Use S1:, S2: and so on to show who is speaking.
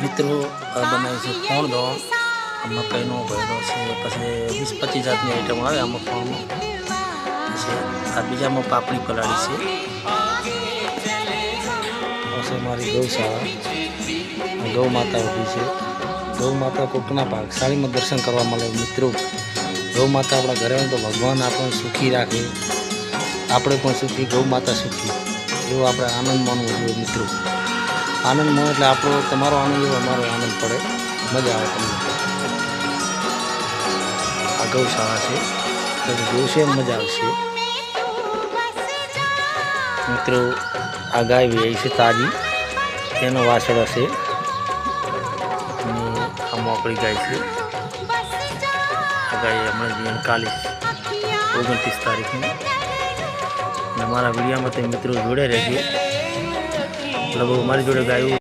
S1: મિત્રો બનાવી છે કોણ દો મકાઈનો ભેડો છે, પછી 20-25 જાતની આઈટમ આવે આમાં ફોનમાં. પછી આ બીજામાં પાપડી પલાળી છે. પછી મારી ગૌશાળા, ગૌ માતા ઊભી છે. ગૌ માતા કોકના ભાગશાળીમાં દર્શન કરવા મળે મિત્રો. ગૌ માતા આપણા ઘરે હોય તો ભગવાન આપણને સુખી રાખે, આપણે પણ સુખી, ગૌ માતા સુખી, એવો આપણે આનંદ માનવો જોઈએ મિત્રો. આનંદ માનો એટલે આપણો તમારો આનંદ એવો અમારો આનંદ પડે, મજા આવે તમને. આ ગૌશાળા છે, તમે જોશે મજા આવશે મિત્રો. આ ગાય વેઈ છે તાજી, એનો વાસળો છે અને આ મોકળી ગાય છે. આ ગાય હમણાં જીવન કાલે 29 તારીખની. અને મારા વિડીયામાં તે મિત્રો જોડે રહેશે. લગભગ મારી જોડે ગાયો